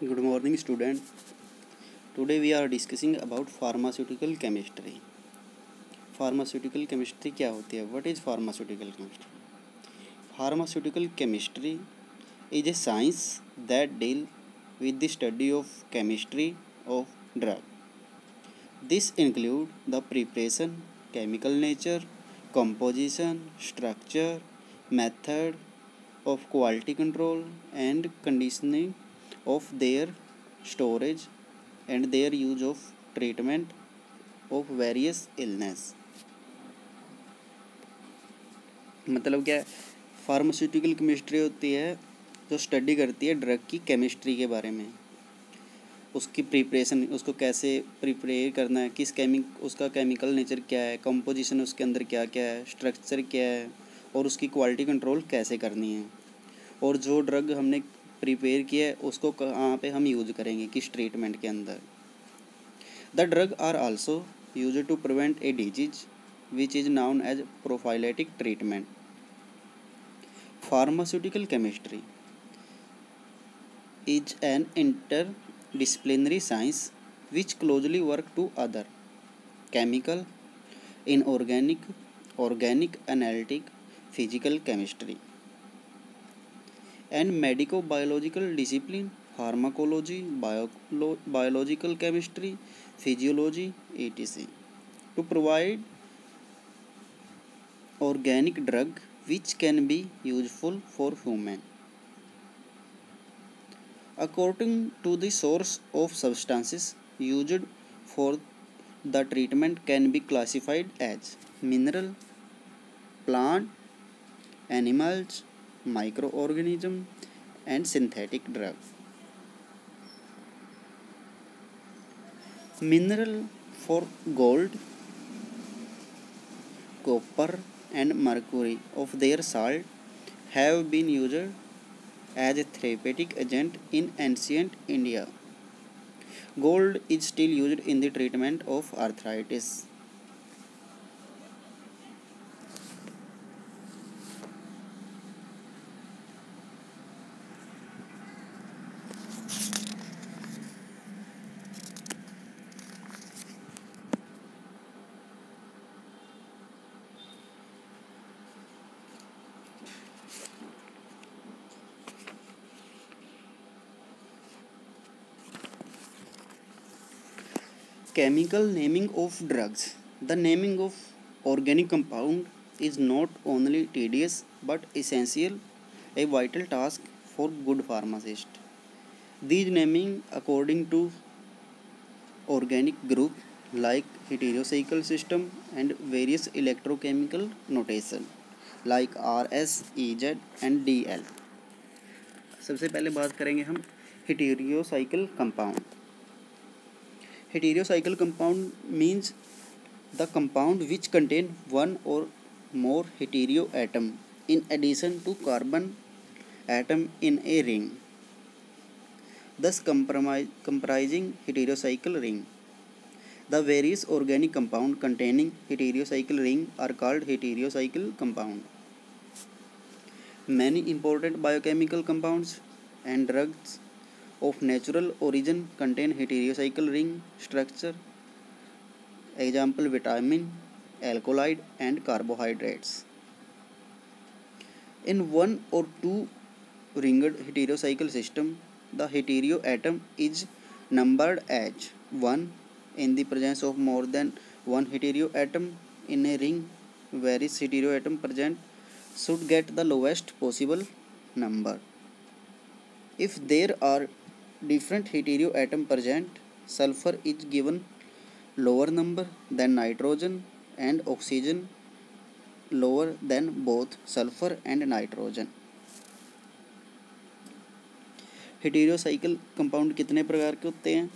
Good morning, student. Today we are discussing about pharmaceutical chemistry. Pharmaceutical chemistry क्या होती है? What is pharmaceutical chemistry? Pharmaceutical chemistry is a science that deal with the study of chemistry of drug. This include the preparation, chemical nature, composition, structure, method of quality control and conditioning of their storage and their use of treatment of various illness. मतलब क्या है? Pharmaceutical chemistry होती है जो study करती है drug की chemistry के बारे में, उसकी प्रिपरेशन, उसको कैसे प्रिपेयर करना है, उसका केमिकल नेचर क्या है, कंपोजिशन उसके अंदर क्या क्या है, स्ट्रक्चर क्या है और उसकी क्वालिटी कंट्रोल कैसे करनी है, और जो ड्रग हमने प्रिपेयर किया है उसको कहाँ पे हम यूज करेंगे, किस ट्रीटमेंट के अंदर. The drug are also used to prevent a disease which is known as prophylactic treatment. Pharmaceutical chemistry is an interdisciplinary science which closely work to other chemical, inorganic, organic, analytic, physical chemistry and medico-biological discipline, pharmacology, biological chemistry, physiology, etc. to provide organic drug which can be useful for human. According to the source of substances used for the treatment can be classified as mineral, plant, animals, microorganism and synthetic drug. Mineral for gold, copper and mercury of their salt have been used as a therapeutic agent in ancient India. Gold is still used in the treatment of arthritis. Chemical naming of drugs. The naming of organic compound is not only tedious but essential, a vital task for good pharmacist. These naming according to organic group like heterocycle system and various electrochemical notation like RS, EZ and DL. सबसे पहले बात करेंगे हम heterocycle compound. Heterocycle compound means the compound which contain one or more hetero atom in addition to carbon atom in a ring, thus comprising heterocycle ring. The various organic compound containing heterocycle ring are called heterocycle compound. Many important biochemical compounds and drugs of natural origin contain heterocycle ring structure. Example vitamin, alkaloid and carbohydrates. In one or two ringed heterocycle system, the hetero atom is numbered as 1. In the presence of more than one hetero atom in a ring, various hetero atom present should get the lowest possible number. If there are different hetero atom present, sulfur is given lower number than nitrogen and oxygen lower than both sulfur and nitrogen. Heterocycle compound कितने प्रकार के होते हैं?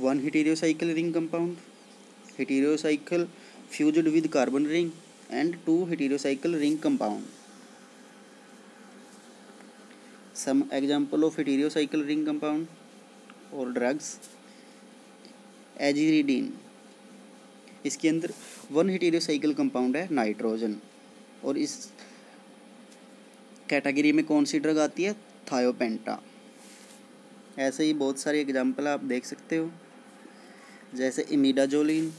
1 heterocycle ring compound, heterocycle fused with carbon ring and 2 heterocycle ring compound. Some example of heterocycle ring compound or drugs. एजिरिडीन, इसके अंदर 1 हेटेरोसाइकिल compound है nitrogen, और इस कैटेगरी में कौन सी ड्रग आती है? थायोपेंटा. ऐसे ही बहुत सारे एग्जाम्पल आप देख सकते हो, जैसे इमिडाजोलिन,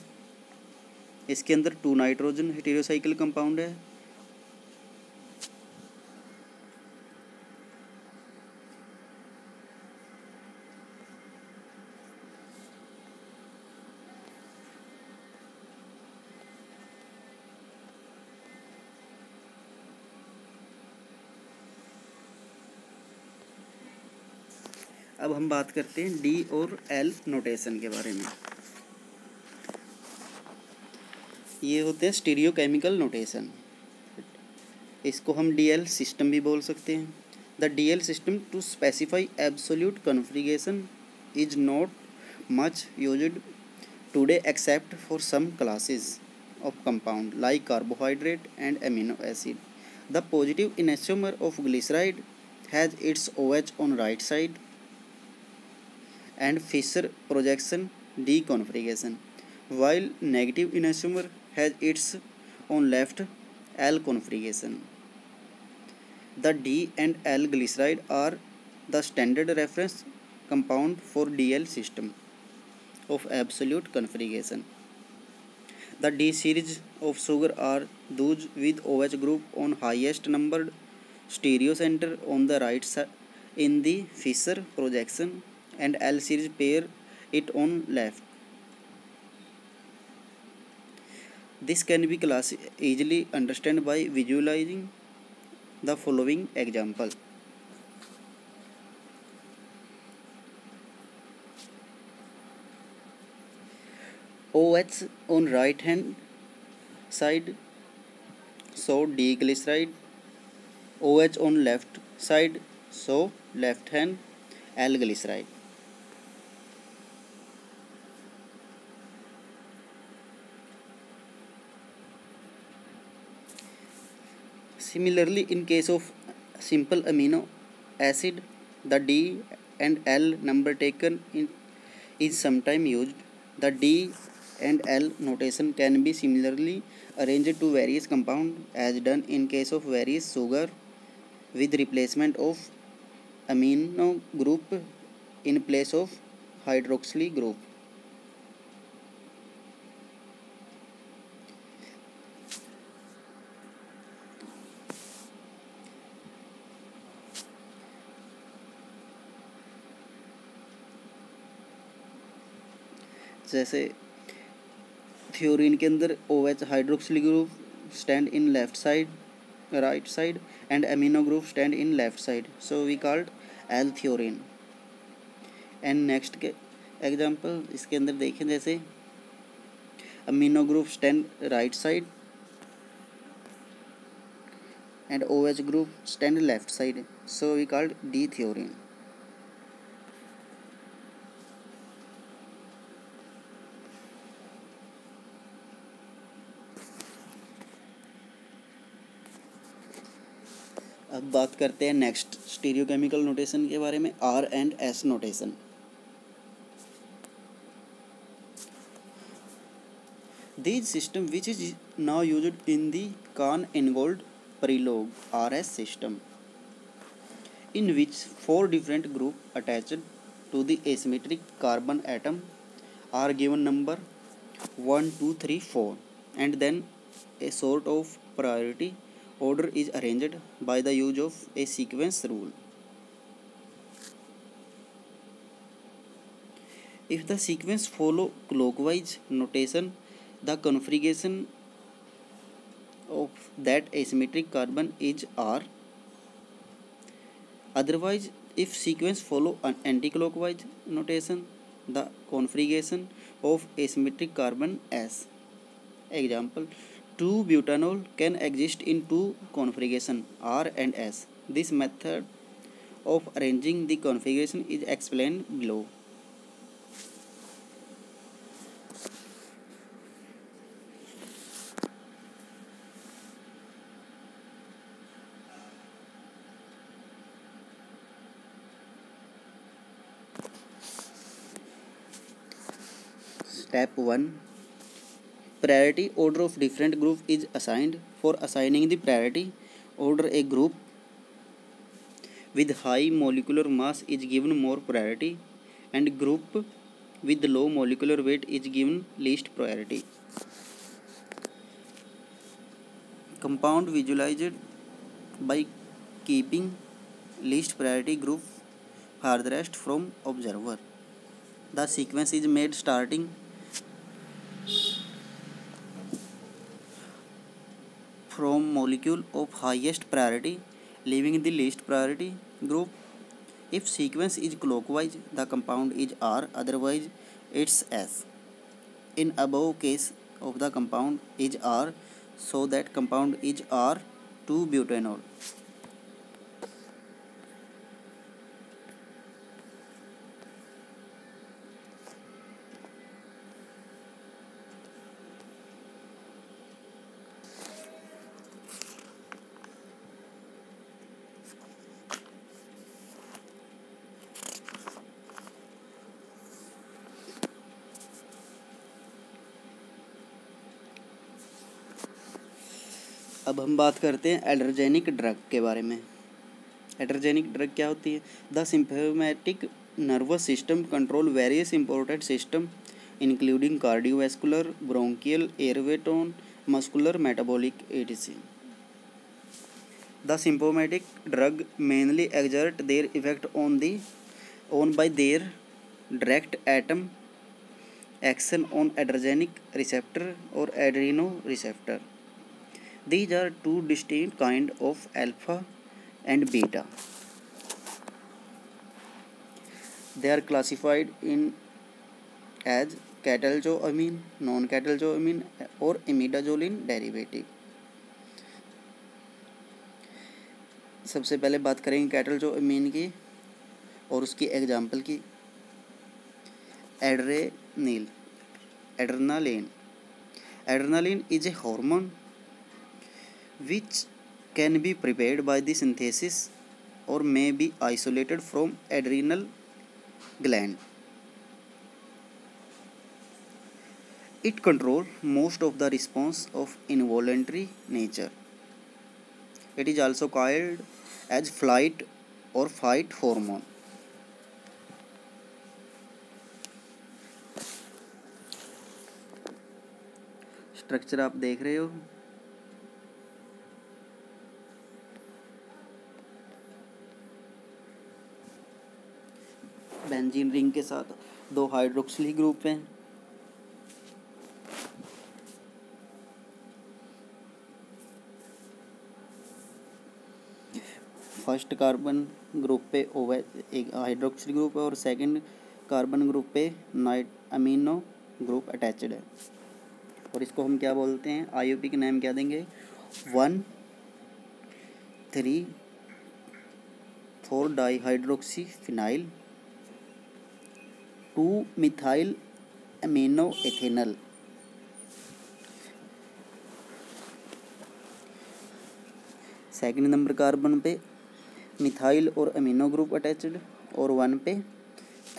इसके अंदर 2 नाइट्रोजन हेटेरोसाइकिल कंपाउंड है। अब हम बात करते हैं डी और एल नोटेशन के बारे में। ये होते हैं स्टीरियोकेमिकल नोटेशन। इसको हम डीएल सिस्टम भी बोल सकते हैं। The DL system to specify absolute configuration is not much used today except for some classes of compound like carbohydrate and amino acid. The positive enantiomer of glyceride has its OH on right side and Fischer projection deconfiguration, while negative enantiomer has its on left L configuration. The D and L glyceride are the standard reference compound for DL system of absolute configuration. The D series of sugar are those with OH group on highest numbered stereo center on the right side in the Fischer projection, and L series pair it on left. This can be easily understood by visualizing the following example. OH on right hand side, so D-glyceride. OH on left side, so left hand L-glyceride. Similarly, in case of simple amino acid, the D and L number taken in is sometimes used. The D and L notation can be similarly arranged to various compounds as done in case of various sugar with replacement of amino group in place of hydroxyl group. जैसे थ्योरीन के अंदर OH hydroxyl group stand in left side right side and amino group stand in left side, so we called L threonine. And next के example इसके अंदर देखें, जैसे amino group stand right side and OH group stand left side, so we called D threonine. अब बात करते हैं next stereochemical notation के बारे में, R and S notation. These system which is now used in the Kahn-Ingold Prelog RS system, in which 4 different groups attached to the asymmetric carbon atom are given number 1, 2, 3, 4, and then a sort of priority order is arranged by the use of a sequence rule. If the sequence follow clockwise notation, the configuration of that asymmetric carbon is R. Otherwise, if sequence follow an anticlockwise notation, the configuration of asymmetric carbon S. Example: 2-butanol can exist in 2 configuration R and S. This method of arranging the configuration is explained below. Step 1. Priority order of different group is assigned. For assigning the priority order a group with high molecular mass is given more priority, and group with low molecular weight is given least priority. Compound visualized by keeping least priority group farthest from observer. The sequence is made starting from molecule of highest priority, leaving the least priority group. If sequence is clockwise, the compound is R, otherwise it's S. In above case of the compound is R, so that compound is R2-butanol. अब हम बात करते हैं एडर्जेनिक drug के बारे में। एडर्जेनिक drug क्या होती है? The sympathetic nervous system control various important system including cardiovascular, bronchial, airway tone, muscular, metabolic etc. The symptomatic drug mainly exert their effect on by their direct atom action on adrenergic receptor or adrenoreceptor. These are two distinct kinds of alpha and beta. They are classified in as cataljoamine, non-cataljoamine और imidazoline derivative. सबसे पहले बात करेंगे कैटलजोअमीन की और उसकी example की। Adrenaline. Adrenaline is a hormone which can be prepared by the synthesis or may be isolated from adrenal gland. It controls most of the response of involuntary nature. It is also called as flight or fight hormone. Structure आप देख रहे हो। Benzene ring के साथ 2 hydroxyl group हैं। First carbon group पे एक hydroxyl group है और सेकंड कार्बन ग्रुप पे नाइट अमीनो ग्रुप अटैच्ड है। और इसको हम क्या बोलते हैं? आईयूपी के नाम क्या देंगे? 1,3,4 dihydroxy phenyl, 2 methyl amino ethanal. Second number carbon पे मिथाइल और अमीनो ग्रुप अटैच्ड और 1 पे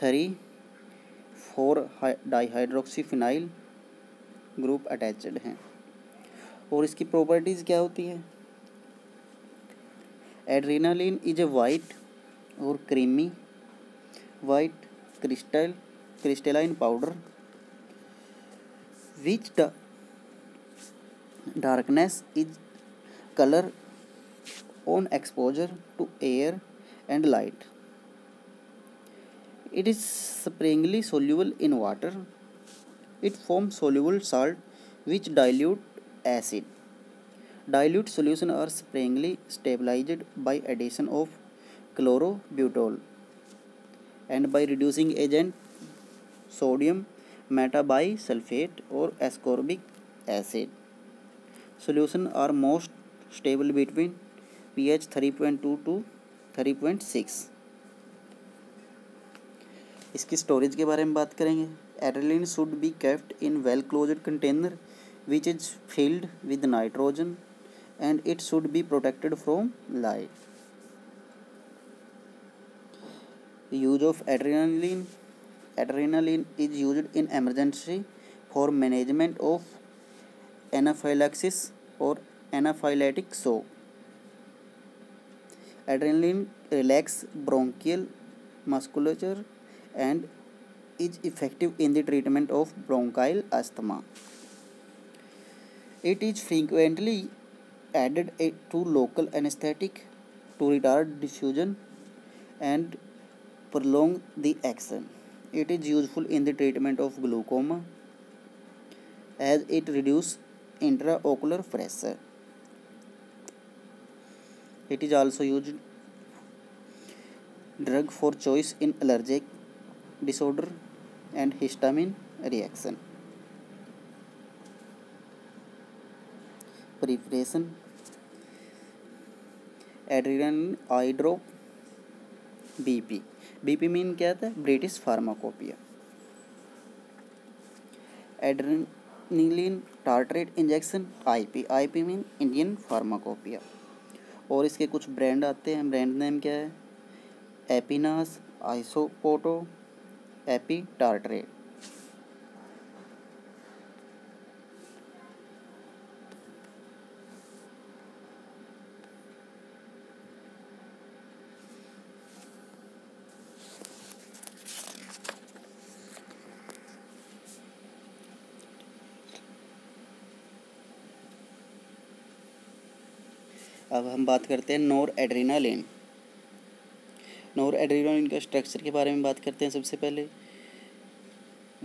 3,4 डाईहाइड्रोक्सी फिनाइल ग्रुप अटैच्ड हैं। और इसकी प्रॉपर्टीज़ क्या होती है? एड्रेनालिन इज ए वाइट और creamy white crystalline powder which darkness is color on exposure to air and light. It is sparingly soluble in water. It forms soluble salt which dilute acid. Dilute solutions are sparingly stabilized by addition of chlorobutol and by reducing agent sodium metabisulfate or ascorbic acid. Solutions are most stable between pH 3.2 to 3.6. इसकी storage के बारे में बात करेंगे। Adrenaline should be kept in well closed container which is filled with nitrogen and it should be protected from light. Use of adrenaline. Adrenaline is used in emergency for management of anaphylaxis or anaphylactic shock. Adrenaline relax bronchial musculature and is effective in the treatment of bronchial asthma. It is frequently added to local anesthetic to retard diffusion and prolong the action. It is useful in the treatment of glaucoma as it reduces intraocular pressure. It is also used drug for choice in allergic disorder and histamine reaction. Preparation: adrenaline eye drop, BP. BP mean क्या था? British pharmacopoeia. Adrenaline tartrate injection, IP. IP mean Indian pharmacopoeia. और इसके कुछ brand आते हैं. Brand name क्या है? एपिनास, आइसोपोटो, AP tartrate. अब हम बात करते हैं नोर एड्रेनालिन. नोर एड्रेनालिन का स्ट्रक्चर के बारे में बात करते हैं. सबसे पहले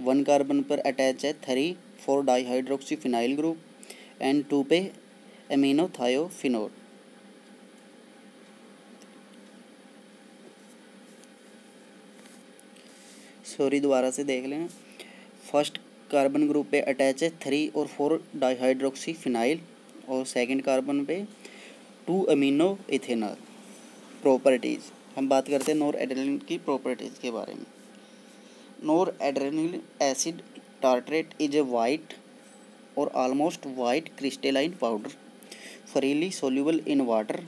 1 कार्बन पर अटैच है 3,4 डाईहाइड्रोक्सीफिनाइल ग्रुप एंड 2 पे एमिनोथायोफिनोल. दोबारा से देख लें. फर्स्ट कार्बन ग्रुप पे अटैच है 3 और 4 डाईहाइड्रोक्सीफिनाइल और सेकंड कार्बन पे 2 अमीनो इथेनॉल. प्रॉपर्टीज़ हम बात करते हैं नोर एड्रेनालिन की प्रॉपर्टीज़ के बारे में. Nor adrenaline acid tartrate is a white और almost white crystalline powder freely soluble in water.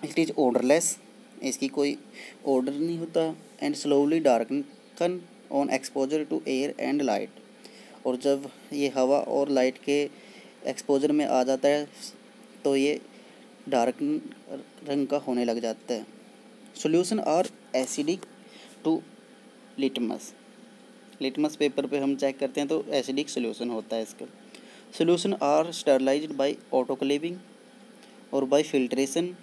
It is odourless, इसकी कोई ऑर्डर नहीं होता. And slowly darken on exposure to air and light. और जब ये हवा और लाइट के एक्सपोजर में आ जाता है तो ये डार्क रंग का होने लग जाता है. Solution are acidic to litmus. Litmus paper पे हम चेक करते हैं तो एसिडिक सॉल्यूशन होता है इसका. Solutions are sterilised by autoclaving और by filtration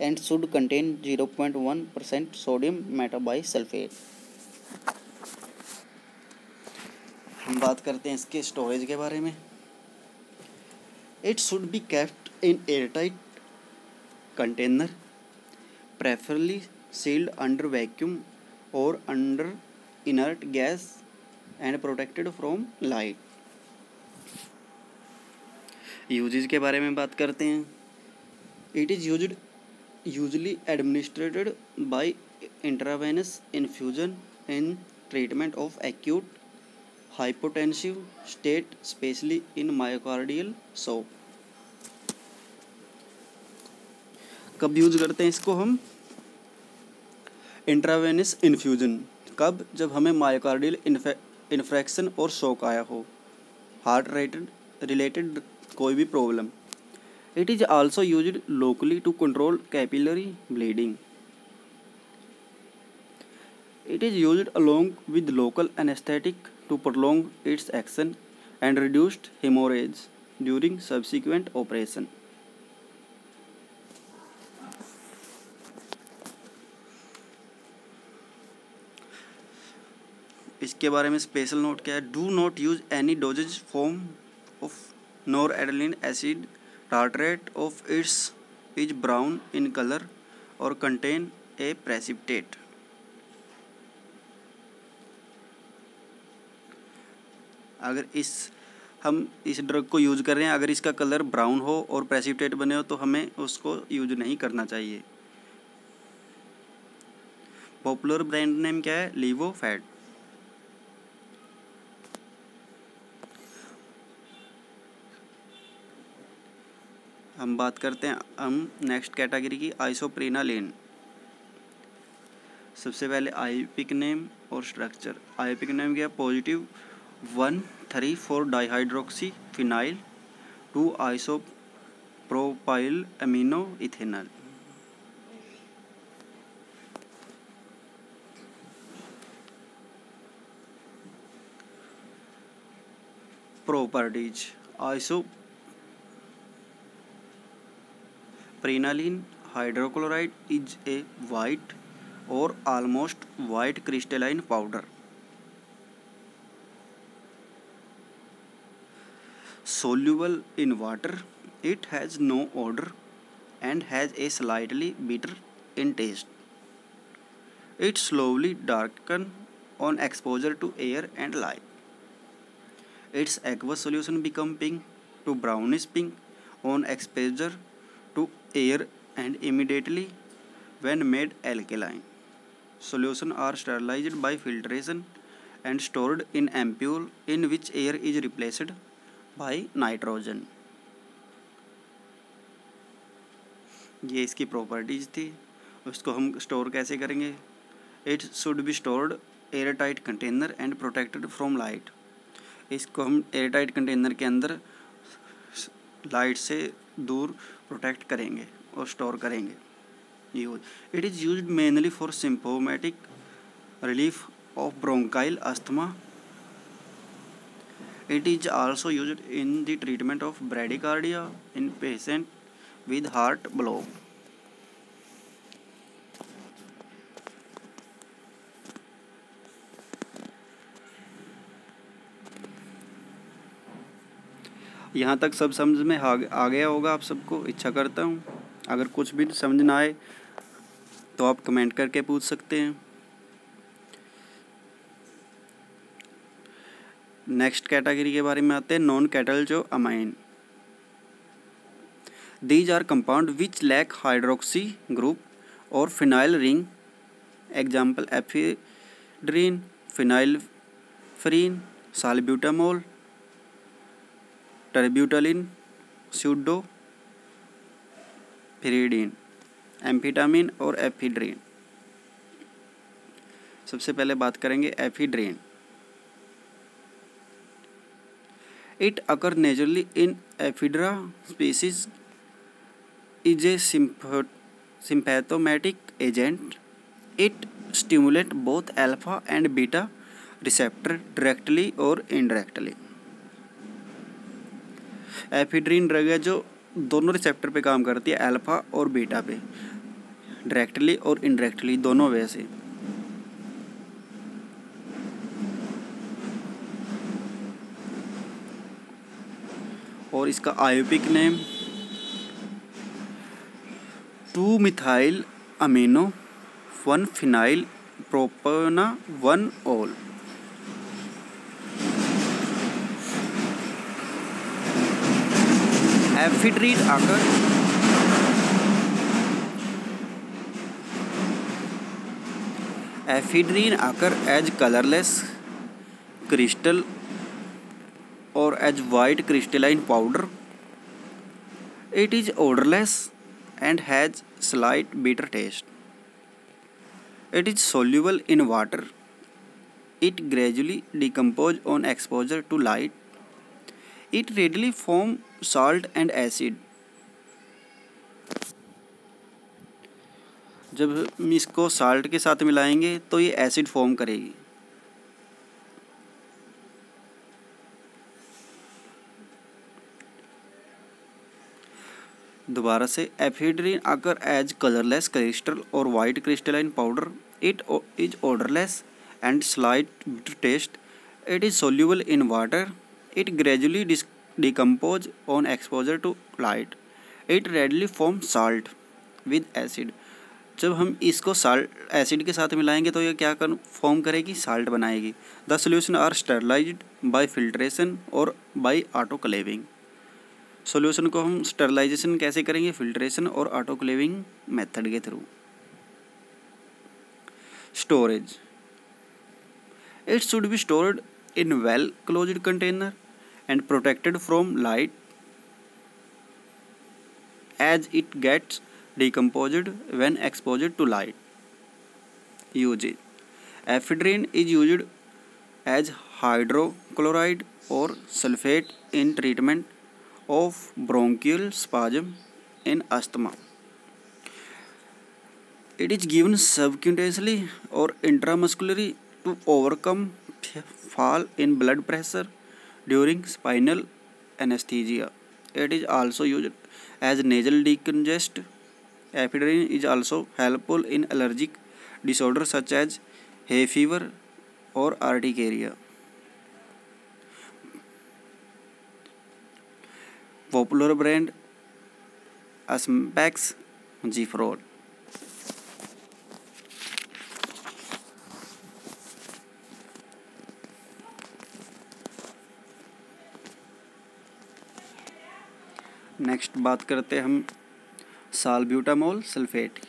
and should contain 0.1% sodium metabisulphite. हम बात करते हैं इसके स्टोरेज के बारे में. It should be kept in airtight container, preferably sealed under vacuum और under inert gas and protected from light. Uses के बारे में बात करते हैं. It is usually administered by intravenous infusion in treatment of acute hypotensive state, especially in myocardial shock. कब use करते हैं इसको हम? Intravenous infusion. कब? जब हमें मायोकार्डियल इन्फ्रेक्शन और शॉक आया हो, हार्ट रेट रिलेटेड कोई भी problem. It is also used locally to control capillary bleeding. It is used along with local anesthetic to prolong its action and reduced hemorrhage during subsequent operation. इसके बारे में special note क्या है? Do not use any doses form of NOR adrenaline acid tartrate of its is brown in colour और contain a precipitate. अगर हम इस drug को यूज़ कर रहे हैं, अगर इसका कलर ब्राउन हो और प्रेसिपिटेट बने हो तो हमें उसको यूज नहीं करना चाहिए. पॉपुलर ब्रांड नेम क्या है? लीवोफैड. हम बात करते हैं नेक्स्ट कैटेगरी की, आइसोप्रेनालिन. सबसे पहले आईपिक नेम और स्ट्रक्चर. आईपिक नेम क्या है? Positive 1,3,4 डाईहाइड्रोक्सीफिनाइल 2 isopropyl propyl amino ethanol. Properties: isoprenaline hydrochloride is a white or almost white crystalline powder. Soluble in water, it has no odor and has a slightly bitter in taste. It slowly darkens on exposure to air and light. Its aqueous solution becomes pink to brownish pink on exposure to air and immediately when made alkaline. Solutions are sterilized by filtration and stored in ampule in which air is replaced by nitrogen. ये इसकी properties थी। उसको हम store कैसे करेंगे? It should be stored air tight container and protected from light. इसको हम air tight container के अंदर लाइट से दूर प्रोटेक्ट करेंगे और स्टोर करेंगे। It is used mainly for symptomatic relief of bronchial asthma. It is also used in the treatment of bradycardia in patients with heart block. यहाँ तक सब समझ में आ गया होगा आप सबको, इच्छा करता हूँ। अगर कुछ भी समझ ना आए तो आप कमेंट करके पूछ सकते हैं। नेक्स्ट कैटेगरी के बारे में आते हैं, non catechol amine. These are compound which lack hydroxy group और phenyl ring. Example ephedrine, phenylephrine, salbutamol, terbutaline, pseudoephedrine, amphetamine और एफिड्रीन। सबसे पहले बात करेंगे ephedrine. It occurs naturally in Ephedra species, is a symptomatic agent. It stimulates both alpha and beta receptor directly or indirectly. Ephedrine drug है जो दोनों receptor पे काम करती है, अल्फा और बीटा पे, डायरेक्टली और इनडायरेक्टली दोनों वे से। और इसका IUPAC name two methyl amino one phenyl propan one ol. Ephedrine occur as colorless crystal or as white crystalline powder. It is odorless and has slight bitter taste. It is soluble in water. It gradually decomposes on exposure to light. It readily forms salt and acid. जब हम इसको salt के साथ मिलाएंगे तो ये acid form करेगी। दोबारा से, ephedrine occur as colorless crystal or white crystalline powder. It is odorless and slight bitter taste. It is soluble in water. It gradually decomposes on exposure to light. It readily forms salt with acid. जब हम इसको salt acid के साथ मिलाएंगे तो ये क्या form करेगी? साल्ट बनाएगी। The solution are sterilised by filtration or by autoclaving. Solution को हम स्टरलाइजेशन कैसे करेंगे? फिल्ट्रेशन और ऑटोक्लेविंग मेथड के through. Storage, it should be stored in well closed container and protected from light as it gets decomposed when exposed to light. Usage, ephedrine is used as hydrochloride or sulfate in treatment of bronchial spasm in asthma. It is given subcutaneously or intramuscularly to overcome fall in blood pressure during spinal anesthesia. It is also used as nasal decongest. Ephedrine is also helpful in allergic disorders such as hay fever or urticaria. Popular brand Aspex Gifrol. Next बात करते हैं हम salbutamol sulphate.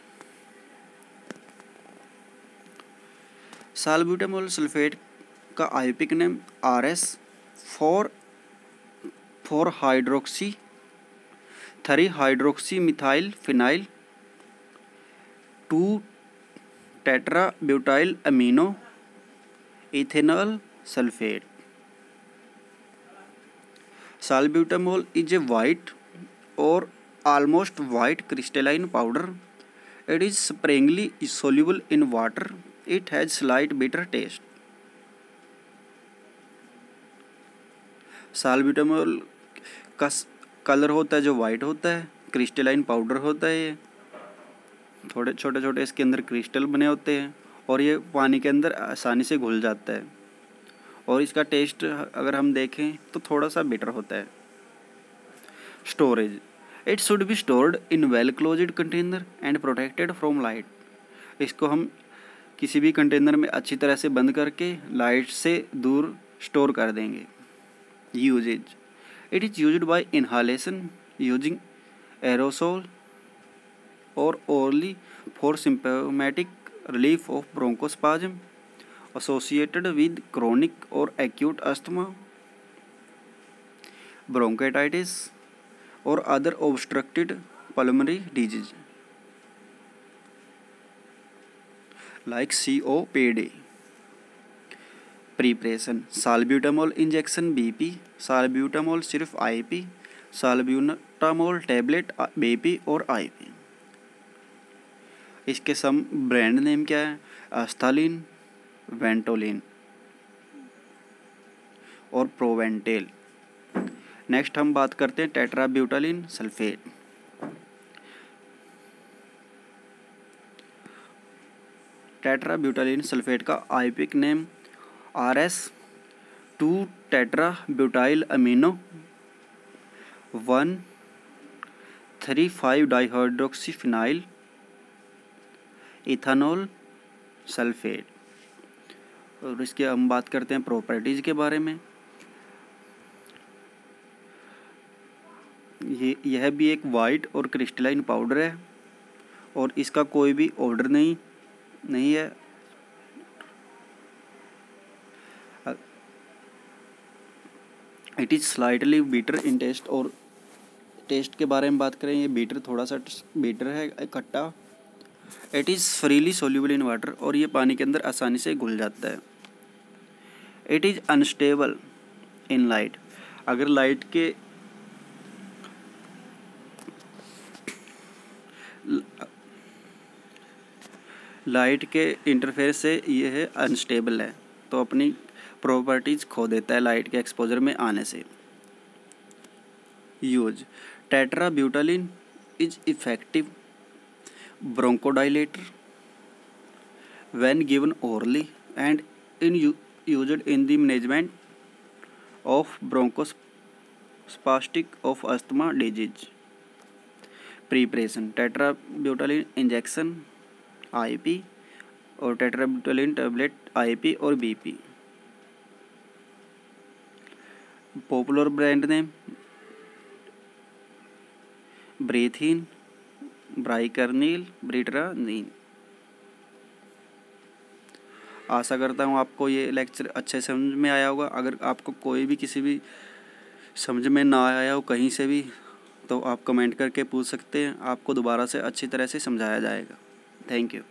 Salbutamol sulphate का IUPAC name RS 4 hydroxy 3 hydroxy methyl phenyl 2 tetra butyl amino ethanol sulphate. Salbutamol is a white or almost white crystalline powder. It is sparingly soluble in water. It has slight bitter taste. Salbutamol का colour होता है जो white होता है, crystalline powder होता है, ये थोड़े छोटे छोटे इसके अंदर क्रिस्टल बने होते हैं और ये पानी के अंदर आसानी से घुल जाता है और इसका टेस्ट अगर हम देखें तो थोड़ा सा बिटर होता है। Storage, it should be stored in well closed container and protected from light. इसको हम किसी भी कंटेनर में अच्छी तरह से बंद करके लाइट से दूर स्टोर कर देंगे। Uses, it is used by inhalation using aerosol और orally for symptomatic relief of bronchospasm associated with chronic or acute asthma, bronchitis or other obstructed pulmonary disease like COPD. Preparation, salbutamol injection BP, salbutamol सिर्फ IP, salbutamol tablet BP और IP। इसके some brand name क्या है? एस्थालिन, Ventolin और प्रोवेंटेल। Next हम बात करते हैं टेट्राब्यूटालिन सल्फेट। टेट्राब्यूटालिन सल्फेट का IUPAC name RS 2 tert butyl amino 1 3 5 dihydroxy phenyl ethanol sulphate. और इसके हम बात करते हैं प्रॉपर्टीज़ के बारे में। यह भी एक वाइट और क्रिस्टलाइन पाउडर है और इसका कोई भी ऑर्डर नहीं है। It is slightly bitter in taste. और टेस्ट के बारे में बात करें, ये बीटर थोड़ा सा बीटर है, खट्टा। It is freely soluble in water और ये पानी के अंदर आसानी से घुल जाता है। It is unstable in light, अगर लाइट के इंटरफेरेंस से ये है अनस्टेबल है, तो अपनी प्रॉपर्टीज़ खो देता है लाइट के एक्सपोजर में आने से। Use, terbutaline is effective bronchodilator when given orally and used in the management of bronchospastic of asthma disease. Preparation, tetrabutalin injection IP और tetrabutalin tablet IP और BP। Popular brand name ब्रेथिन, ब्राइकर्निल, ब्रिट्रानिन। आशा करता हूँ आपको ये लेक्चर अच्छे समझ में आया होगा। अगर आपको कोई भी किसी भी समझ में ना आया हो कहीं से भी, तो आप कमेंट करके पूछ सकते हैं, आपको दोबारा से अच्छी तरह से समझाया जाएगा। Thank you.